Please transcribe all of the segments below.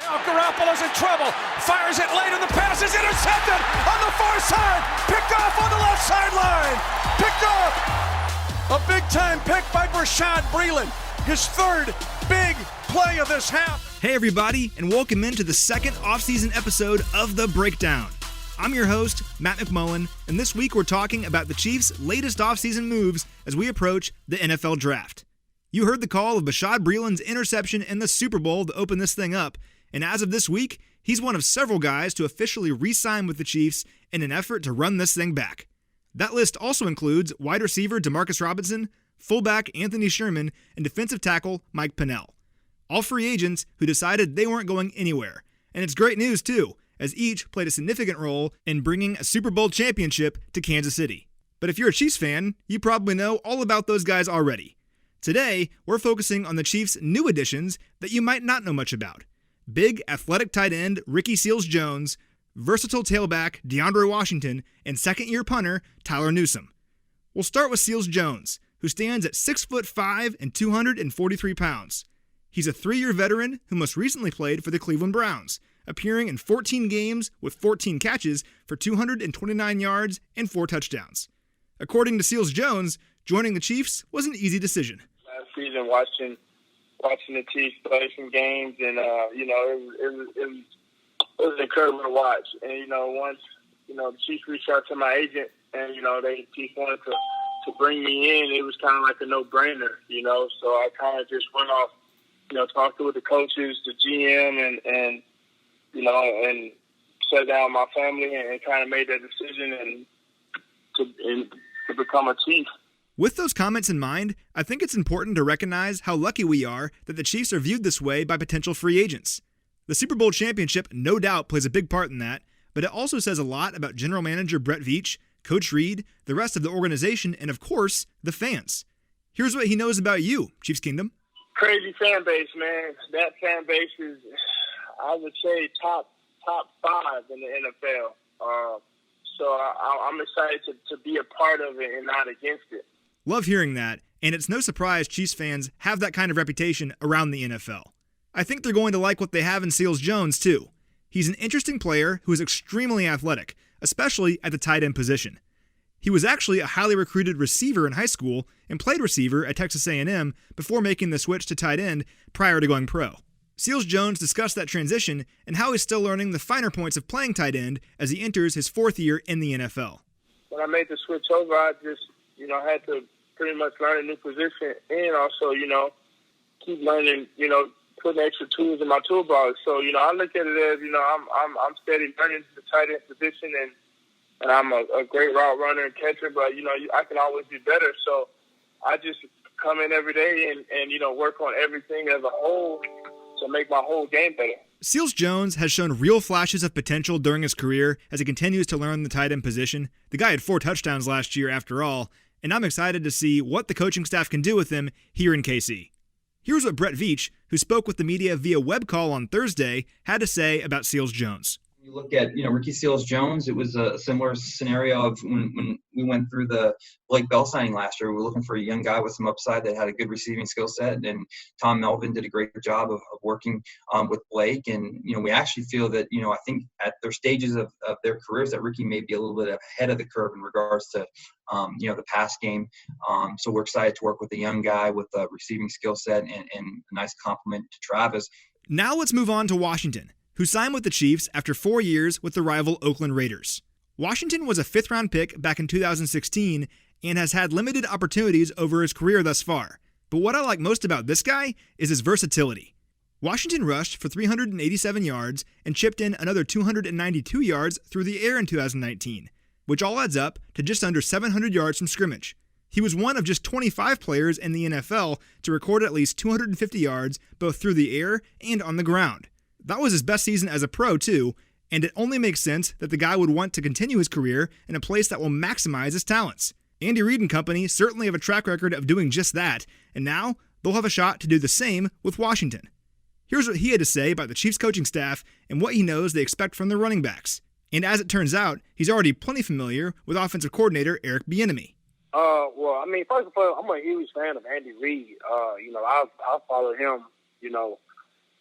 Garoppolo's in trouble. Fires it late, and the pass is intercepted on the far side. Picked off on the left sideline. Picked off. A big-time pick by Bashaud Breeland. His third big play of this half. Hey, everybody, and welcome into the second offseason episode of The Breakdown. I'm your host, Matt McMullen, and this week we're talking about the Chiefs' latest offseason moves as we approach the NFL Draft. You heard the call of Bashaud Breeland's interception in the Super Bowl to open this thing up, and as of this week, he's one of several guys to officially re-sign with the Chiefs in an effort to run this thing back. That list also includes wide receiver DeMarcus Robinson, fullback Anthony Sherman, and defensive tackle Mike Pennell. All free agents who decided they weren't going anywhere. And it's great news, too, as each played a significant role in bringing a Super Bowl championship to Kansas City. But if you're a Chiefs fan, you probably know all about those guys already. Today, we're focusing on the Chiefs' new additions that you might not know much about. Big, athletic tight end Ricky Seals-Jones, versatile tailback DeAndre Washington, and second-year punter Tyler Newsome. We'll start with Seals-Jones, who stands at 6'5" and 243 pounds. He's a 3-year veteran who most recently played for the Cleveland Browns, appearing in 14 games with 14 catches for 229 yards and 4 touchdowns. According to Seals-Jones, joining the Chiefs was an easy decision. Last season, watching the Chiefs play some games, and it was incredible to watch. And once the Chiefs reached out to my agent, and they Chiefs wanted to bring me in, it was kind of like a no-brainer. So I kind of just went off, talked with the coaches, the GM, and sat down with my family and kind of made that decision and to become a Chief. With those comments in mind, I think it's important to recognize how lucky we are that the Chiefs are viewed this way by potential free agents. The Super Bowl championship no doubt plays a big part in that, but it also says a lot about General Manager Brett Veach, Coach Reid, the rest of the organization, and of course, the fans. Here's what he knows about you, Chiefs Kingdom. Crazy fan base, man. That fan base is, I would say, top 5 in the NFL. So I'm excited to be a part of it and not against it. Love hearing that, and it's no surprise Chiefs fans have that kind of reputation around the NFL. I think they're going to like what they have in Seals-Jones, too. He's an interesting player who is extremely athletic, especially at the tight end position. He was actually a highly recruited receiver in high school and played receiver at Texas A&M before making the switch to tight end prior to going pro. Seals-Jones discussed that transition and how he's still learning the finer points of playing tight end as he enters his 4th year in the NFL. When I made the switch over, I just, had to pretty much learn a new position and also, keep learning, putting extra tools in my toolbox. So, I look at it as, I'm steady learning the tight end position and I'm a great route runner and catcher, but, I can always be better. So I just come in every day and work on everything as a whole to make my whole game better. Seals-Jones has shown real flashes of potential during his career as he continues to learn the tight end position. The guy had 4 touchdowns last year after all, and I'm excited to see what the coaching staff can do with him here in KC. Here's what Brett Veach, who spoke with the media via web call on Thursday, had to say about Seals-Jones. You look at, Ricky Seals-Jones, it was a similar scenario of when we went through the Blake Bell signing last year. We were looking for a young guy with some upside that had a good receiving skill set, and Tom Melvin did a great job of working with Blake. And, we actually feel that, I think at their stages of their careers that Ricky may be a little bit ahead of the curve in regards to, the pass game. So we're excited to work with a young guy with a receiving skill set and a nice compliment to Travis. Now let's move on to Washington, who signed with the Chiefs after 4 years with the rival Oakland Raiders. Washington was a 5th-round pick back in 2016 and has had limited opportunities over his career thus far. But what I like most about this guy is his versatility. Washington rushed for 387 yards and chipped in another 292 yards through the air in 2019, which all adds up to just under 700 yards from scrimmage. He was one of just 25 players in the NFL to record at least 250 yards both through the air and on the ground. That was his best season as a pro, too, and it only makes sense that the guy would want to continue his career in a place that will maximize his talents. Andy Reid and company certainly have a track record of doing just that, and now they'll have a shot to do the same with Washington. Here's what he had to say about the Chiefs coaching staff and what he knows they expect from their running backs. And as it turns out, he's already plenty familiar with offensive coordinator Eric Bieniemy. First of all, I'm a huge fan of Andy Reid. I've followed him,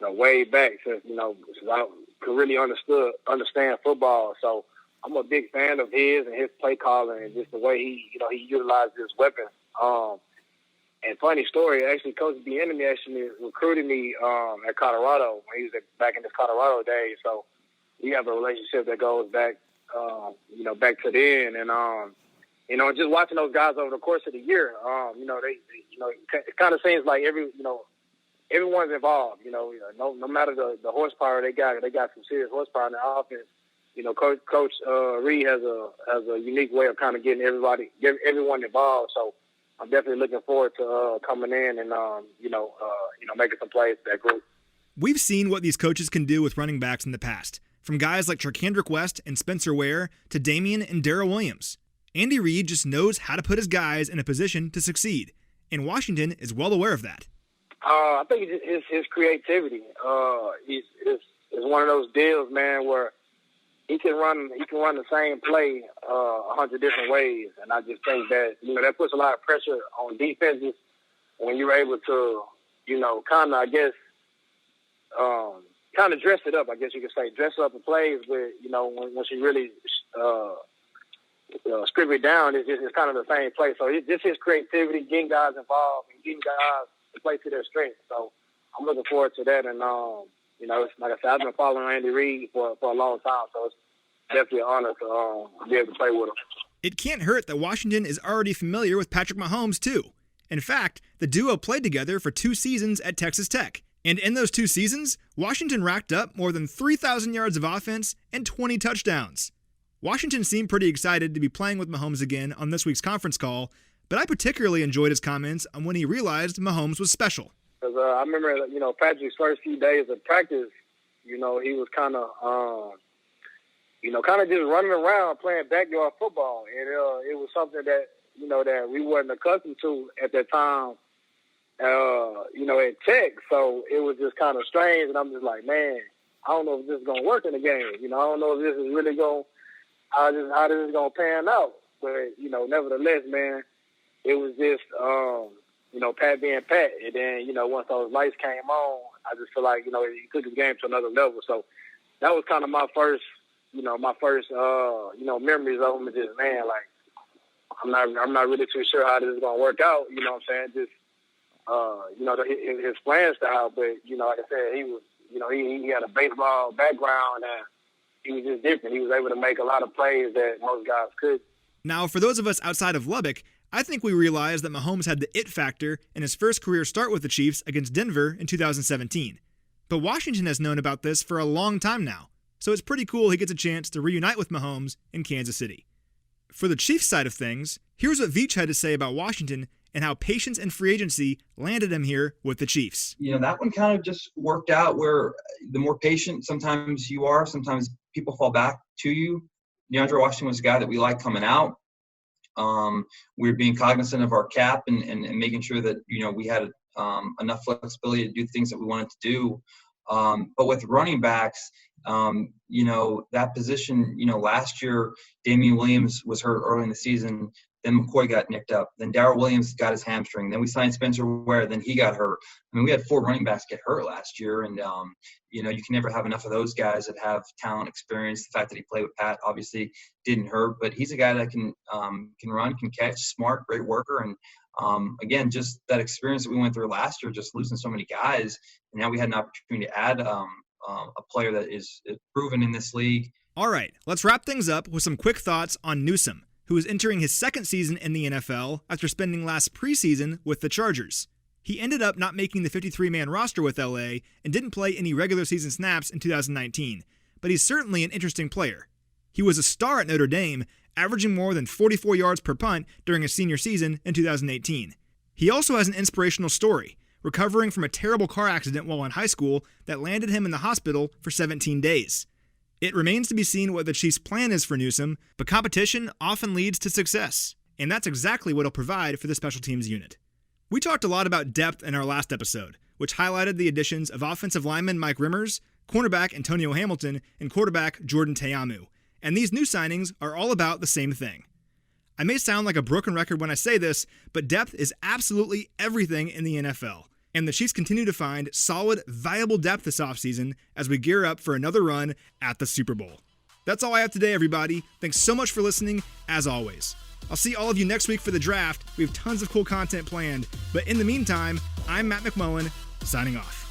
way back since I could really understand football. So I'm a big fan of his and his play calling and just the way he utilized his weapon. And funny story, actually, Coach DeAndre actually recruited me at Colorado when he was back in his Colorado days. So we have a relationship that goes back, back to then. And just watching those guys over the course of the year, it kind of seems like everyone's involved. No matter the horsepower they got some serious horsepower in the offense. Coach Reed has a unique way of kind of getting everyone involved. So I'm definitely looking forward to coming in and making some plays for that group. We've seen what these coaches can do with running backs in the past, from guys like Charkandrick West and Spencer Ware to Damian and Darrell Williams. Andy Reid just knows how to put his guys in a position to succeed, and Washington is well aware of that. I think it's his creativity. It's one of those deals, man, where he can run the same play 100 different ways, and I just think that that puts a lot of pressure on defenses when you're able to kind of dress it up. I guess you could say dress up the plays with when she really script it down. It's kind of the same play. So it's just his creativity, getting guys involved and getting guys to play to their strengths. So I'm looking forward to that, and it's, like I said, I've been following Andy Reid for a long time, so it's definitely an honor to be able to play with him. It can't hurt that Washington is already familiar with Patrick Mahomes, too. In fact, the duo played together for 2 seasons at Texas Tech. And in those 2 seasons, Washington racked up more than 3,000 yards of offense and 20 touchdowns. Washington seemed pretty excited to be playing with Mahomes again on this week's conference call, but I particularly enjoyed his comments on when he realized Mahomes was special. Because I remember, Patrick's first few days of practice, he was kind of just running around playing backyard football. And it was something that, that we wasn't accustomed to at that time, at Tech. So it was just kind of strange. And I'm just like, man, I don't know if this is going to work in the game. I don't know if this is really how this is going to pan out. But, nevertheless, man, it was just, Pat being Pat. And then, once those lights came on, I just feel like, he took his game to another level. So that was kind of my first memories of him. Just, man, like, I'm not really too sure how this is going to work out. You know what I'm saying? Just, his playing style. But, like I said, he was, he had a baseball background and he was just different. He was able to make a lot of plays that most guys could. Now, for those of us outside of Lubbock, I think we realized that Mahomes had the it factor in his first career start with the Chiefs against Denver in 2017. But Washington has known about this for a long time now, so it's pretty cool he gets a chance to reunite with Mahomes in Kansas City. For the Chiefs side of things, here's what Veach had to say about Washington and how patience and free agency landed him here with the Chiefs. That one kind of just worked out where the more patient sometimes you are, sometimes people fall back to you. DeAndre Washington was a guy that we liked coming out. We were being cognizant of our cap and making sure that, we had enough flexibility to do things that we wanted to do. But with running backs, that position, last year, Damian Williams was hurt early in the season. Then McCoy got nicked up. Then Darrell Williams got his hamstring. Then we signed Spencer Ware. Then he got hurt. I mean, we had 4 running backs get hurt last year. And, you can never have enough of those guys that have talent, experience. The fact that he played with Pat obviously didn't hurt. But he's a guy that can run, can catch, smart, great worker. And, again, just that experience that we went through last year, just losing so many guys. And now we had an opportunity to add a player that is proven in this league. All right, let's wrap things up with some quick thoughts on Newsome, who is entering his 2nd season in the NFL after spending last preseason with the Chargers. He ended up not making the 53-man roster with LA and didn't play any regular season snaps in 2019, but he's certainly an interesting player. He was a star at Notre Dame, averaging more than 44 yards per punt during his senior season in 2018. He also has an inspirational story, recovering from a terrible car accident while in high school that landed him in the hospital for 17 days. It remains to be seen what the Chiefs' plan is for Newsome, but competition often leads to success, and that's exactly what he'll provide for the special teams unit. We talked a lot about depth in our last episode, which highlighted the additions of offensive lineman Mike Rimmers, cornerback Antonio Hamilton, and quarterback Jordan Teamu, and these new signings are all about the same thing. I may sound like a broken record when I say this, but depth is absolutely everything in the NFL, And the Chiefs continue to find solid, valuable depth this offseason as we gear up for another run at the Super Bowl. That's all I have today, everybody. Thanks so much for listening, as always. I'll see all of you next week for the draft. We have tons of cool content planned. But in the meantime, I'm Matt McMullen, signing off.